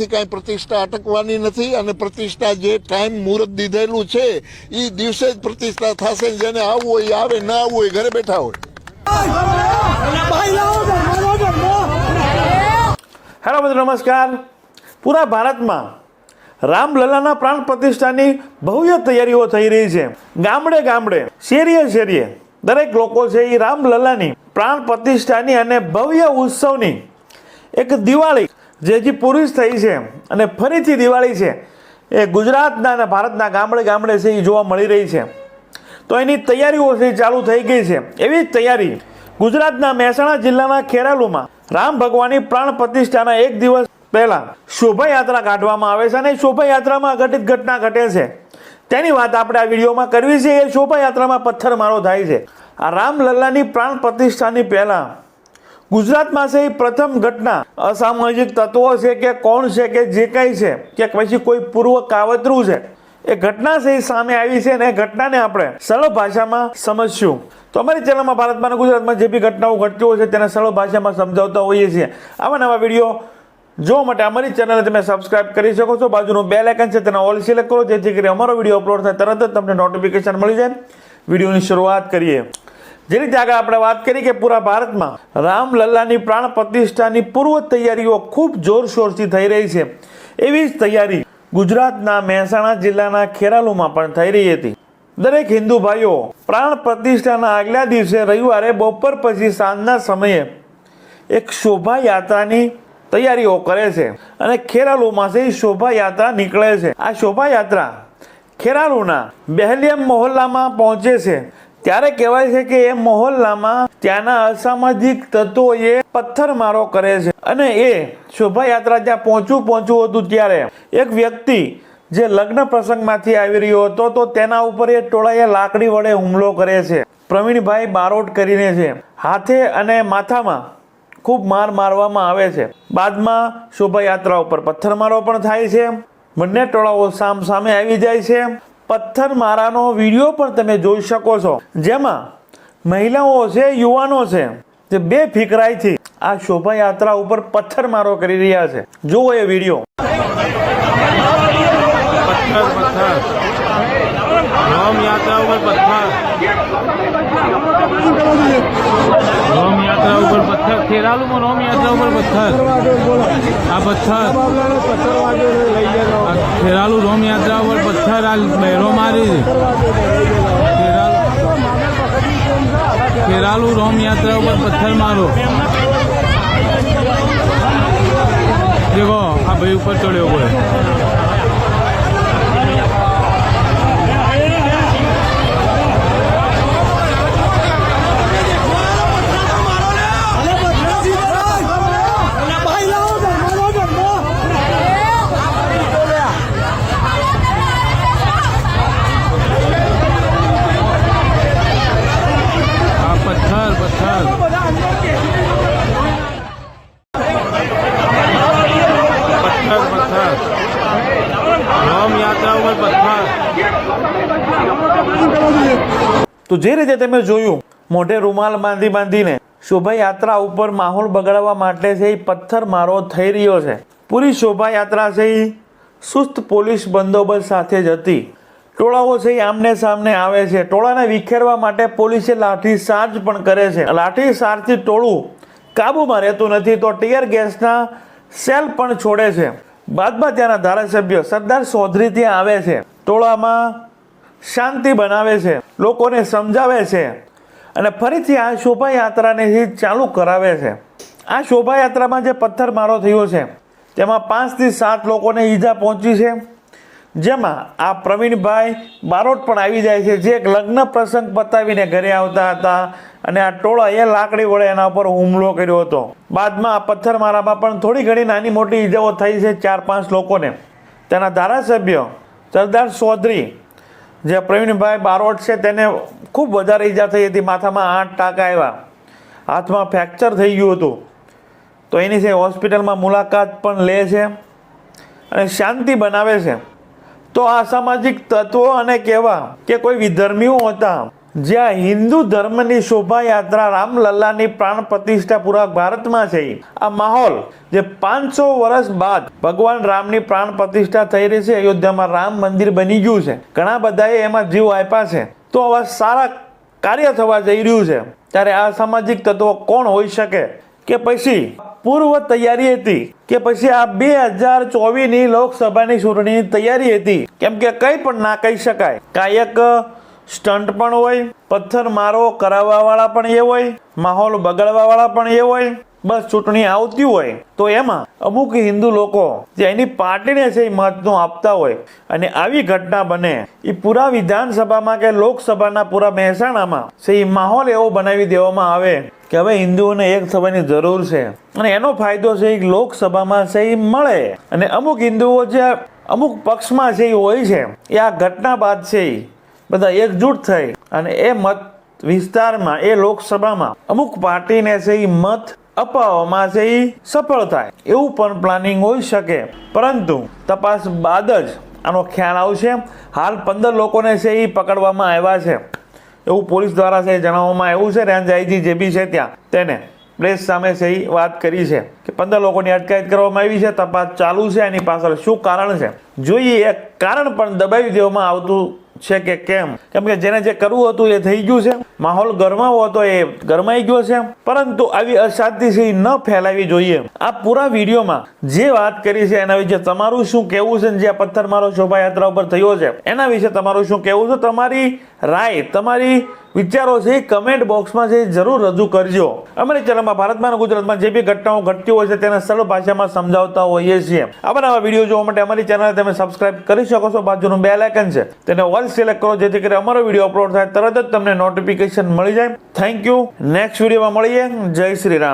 અહીંથી કાંઈ પ્રતિષ્ઠા અટકવાની નથી અને પ્રતિષ્ઠા જે ટાઈમ મુહૂર્ત દીધેલું છે એ દિવસે જ પ્રતિષ્ઠા થશે. જેને આવવું હોય એ આવે, ના આવવું હોય ઘરે બેઠા હોય. હેલો મિત્રો, નમસ્કાર. પૂરા ભારતમાં રામલલ્લાના પ્રાણ પ્રતિષ્ઠાની ભવ્ય તૈયારીઓ થઈ રહી છે. ગામડે ગામડે, શેરીએ શેરીએ દરેક લોકો છે એ રામલલ્લાની પ્રાણ પ્રતિષ્ઠાની અને ભવ્ય ઉત્સવની એક દિવાળી જે હજી પૂરી થઈ છે અને ફરીથી દિવાળી છે એ ગુજરાતના અને ભારતના ગામડે ગામડે છે એ જોવા મળી રહી છે. તો એની તૈયારીઓ છે ચાલુ થઈ ગઈ છે. એવી જ તૈયારી ગુજરાતના મહેસાણા જિલ્લાના ખેરાલુમાં રામ ભગવાનની પ્રાણ પ્રતિષ્ઠાના એક દિવસ પહેલા શોભાયાત્રા કાઢવામાં આવે છે અને શોભાયાત્રામાં ઘટિત ઘટના ઘટે છે તેની વાત આપણે આ વિડીયોમાં કરવી છે. એ શોભાયાત્રામાં પથ્થરમારો થાય છે. આ રામલલ્લાની પ્રાણ પ્રતિષ્ઠાની પહેલા ગુજરાતમાં છે એ પ્રથમ ઘટના અસામાજિક તત્વો છે કે કોણ છે કે જે કંઈ છે કે પછી કોઈ પૂર્વ કાવતરું છે, એ ઘટના છે એ સામે આવી છે અને એ ઘટનાને આપણે સરળ ભાષામાં સમજશું. તો અમારી ચેનલમાં ભારતમાં અને ગુજરાતમાં જે બી ઘટનાઓ ઘટતી હોય છે તેને સરળ ભાષામાં સમજાવતા હોઈએ છીએ. આવા નવા વિડીયો જોવા માટે અમારી ચેનલને તમે સબસ્ક્રાઇબ કરી શકો છો. બાજુનું બેલ આઇકન છે તેને ઓલ સિલેક્ટ કરો જેથી કરી અમારો વિડીયો અપલોડ થાય તરત જ તમને નોટિફિકેશન મળી જાય. વિડીયોની શરૂઆત કરીએ. જે રીતે આગળ આપણે વાત કરી કે પૂરા ભારતમાં રામલલ્લાની પ્રાણ પ્રતિષ્ઠાની પૂર્વ તૈયારીઓ ખૂબ જોરશોરથી થઈ રહી છે. એવી જ તૈયારી ગુજરાતના મહેસાણા જિલ્લાના ખેરાલુમાં પણ થઈ રહી હતી. દરેક હિન્દુ ભાઈઓ પ્રાણ પ્રતિષ્ઠાના આગલા દિવસે રવિવારે બપોર પછી સાંજના સમયે એક શોભાયાત્રાની તૈયારીઓ કરે છે અને ખેરાલુમાંથી શોભાયાત્રા નીકળે છે. આ શોભાયાત્રા ખેરાલુના બેહલિયમ મહોલ્લામાં પહોંચે છે. ત્યારે કહેવાય છે કે એ મહોલ્લામાં ત્યાંના અસામાજિક તત્વોએ પથ્થરમારો કરે છે અને એ શોભાયાત્રા ત્યાં પહોંચવું હતું ત્યારે એક વ્યક્તિ જે લગ્ન પ્રસંગમાંથી આવી રહ્યો હતો તો તેના ઉપર એ ટોળાએ લાકડી વડે હુમલો કરે છે. પ્રવીણભાઈ બારોટ કરીને છે. હાથે અને માથામાં ખૂબ માર મારવામાં આવે છે. બાદમાં શોભાયાત્રા ઉપર પથ્થરમારો પણ થાય છે. બંને ટોળાઓ સામ સામે આવી જાય છે. પથ્થરમારાનો વિડીયો પણ તમે જોઈ શકો છો, જેમાં મહિલાઓ છે, યુવાનો છે, જે બે ફીકરાઈથી આ શોભાયાત્રા ઉપર પથ્થરમારો કરી રહ્યા છે. જુઓ એ વિડીયો. राम यात्रा ऊपर पत्थर, राम यात्रा ऊपर पत्थर, खेरालू में राम यात्रा ऊपर पत्थर, आ पत्थर खेरालू राम यात्रा ऊपर पत्थर आ बहरो मारी. खेरालू राम यात्रा ऊपर पत्थर मारो. देखो आ भाई ऊपर चढ़े हुए તો જે રીતે તમે જોયું, મોઢે રૂમાલ બાંધીને શોભાયાત્રા ઉપર માહોલ બગાડવા માટે છે એ પથ્થરમારો થઈ રહ્યો છે. પૂરી શોભાયાત્રા છે એ સુસ્ત પોલીસ બંદોબસ્ત સાથે જ હતી. ટોળાઓ છે એ આમને સામને આવે છે. ટોળાને વિખેરવા માટે પોલીસે લાઠીચાર્જ પણ કરે છે. લાઠીચાર્જથી ટોળું કાબુમાં રહેતું નથી તો ટીયર ગેસના સેલ પણ છોડે છે. બાદમાં ત્યાંના ધારાસભ્ય સરદાર ચૌધરી ત્યાં આવે છે. ટોળામાં શાંતિ બનાવે છે, લોકોને સમજાવે છે અને ફરીથી આ શોભાયાત્રાને ચાલુ કરાવે છે. આ શોભાયાત્રામાં જે પથ્થરમારો થયો છે તેમાં 5 થી 7 લોકોને ઈજા પહોંચી છે, જેમાં આ પ્રવીણભાઈ બારોટ પણ આવી જાય છે, જે એક લગ્ન પ્રસંગ પતાવીને ઘરે આવતા હતા અને આ ટોળાએ લાકડી વડે એના ઉપર હુમલો કર્યો હતો. બાદમાં આ પથ્થરમારામાં પણ થોડી ઘણી નાની મોટી ઈજાઓ થઈ છે 4-5 લોકોને. તેના ધારાસભ્ય સરદાર ચૌધરી જે પ્રવીણભાઈ બારોટ છે તેને ખૂબ વધારે ઈજા થઈ હતી. માથામાં 8 ટાંકા આવ્યા, હાથમાં ફ્રેક્ચર થઈ ગયું હતું. તો એની છે હોસ્પિટલમાં મુલાકાત પણ લે છે અને શાંતિ બનાવે છે. તો આ સામાજિક તત્વો અને કહેવા કે કોઈ વિધર્મીઓ હતા જ્યાં હિન્દુ ધર્મની શોભાયાત્રા રામલલ્લાની પ્રાણ પ્રતિષ્ઠા પૂરા ભારતમાં છે. આ માહોલ જે 500 વર્ષ બાદ ભગવાન રામની પ્રાણ પ્રતિષ્ઠા થઈ રહી છે, અયોધ્યામાં રામ મંદિર બની ગયું છે, ઘણા બધાએ એમાં જીવ આપ્યા છે, તો આવા સારા કાર્ય થવા જઈ રહ્યું છે, ત્યારે આ સામાજિક તત્વો કોણ હોઈ શકે? કે પછી પૂર્વ તૈયારી હતી, કે પછી આ 2024ની લોકસભાની ચૂંટણીની તૈયારી હતી? કેમ કે કંઈ પણ ના કહી શકાય. કાંઈક સ્ટન્ટ પણ હોય, પથ્થર મારો કરાવવા વાળા પણ એ હોય, માહોલ બગાડવા વાળા પણ એ હોય. બસ ચૂંટણી આવતી હોય તો એમાં અમુક હિન્દુ લોકો જે એની પાર્ટીને છે એ મતનું આપતા હોય અને આવી ઘટના બને, એ પૂરા વિધાનસભામાં કે લોકસભાના પૂરા મહેસાણામાં છે એ માહોલ એવો બનાવી દેવામાં આવે કે હવે હિન્દુઓને એક થવાની જરૂર છે અને એનો ફાયદો છે એ લોકસભામાં છે એ મળે. અને અમુક હિન્દુઓ જે અમુક પક્ષમાં છે એ હોય છે, એ આ ઘટના બાદ છે એ બધા એકજૂટ થઈ અને એ મત વિસ્તારમાં, એ લોકસભામાં અમુક પાર્ટીને છે એ મત અપાવવામાં છે એ સફળ થાય, એવું પણ પ્લાનિંગ હોઈ શકે. પરંતુ તપાસ બાદ જ આનો ખ્યાલ આવશે. હાલ 15 લોકોને છે એ પકડવામાં આવ્યા છે, એવું પોલીસ દ્વારા છે જણાવવામાં આવ્યું છે. રેન્જ આઈજી જે બી છે ત્યાં તેને પ્રેસ સામે છે એ વાત કરી છે કે 15 લોકોની અટકાયત કરવામાં આવી છે, તપાસ ચાલુ છે. એની પાછળ શું કારણ છે જોઈએ. એ કારણ પણ દબાવી દેવામાં આવતું છે કે કેમ? કેમ કે જેને જે કરવું હતું એ થઈ ગયું છે, માહોલ ગરમાવો હતો એ ગરમાઈ ગયો છે, પરંતુ આવી અશાંતિ છે ન ફેલાવી જોઈએ. આ પૂરા વિડીયોમાં જે વાત કરી છે એના વિશે તમારું શું કહેવું છે? જે આ પથ્થરમારો શોભાયાત્રા ઉપર થયો છે એના વિશે તમારું શું કહેવું છે? તમારી રાય, તમારી વિચારો છે કમેન્ટ બોક્સમાં છે જરૂર રજૂ કરજો. અમારી ચેનલમાં ભારતમાં અને ગુજરાતમાં જે બી ઘટનાઓ ઘટતી હોય છે તેને સરળ ભાષામાં સમજાવતા હોઈએ છીએ. આવા વિડીયો જોવા માટે અમારી ચેનલ તમે સબસ્ક્રાઇબ કરી શકો છો. બાજુનું બેલ આઇકન છે તેને ઓલ સિલેક્ટ કરો, જેથી કરી અમારો વિડીયો અપલોડ થાય તરત જ તમને નોટિફિકેશન મળી જાય. Thank you. નેક્સ્ટ વિડીયોમાં મળીએ. જય શ્રી રામ.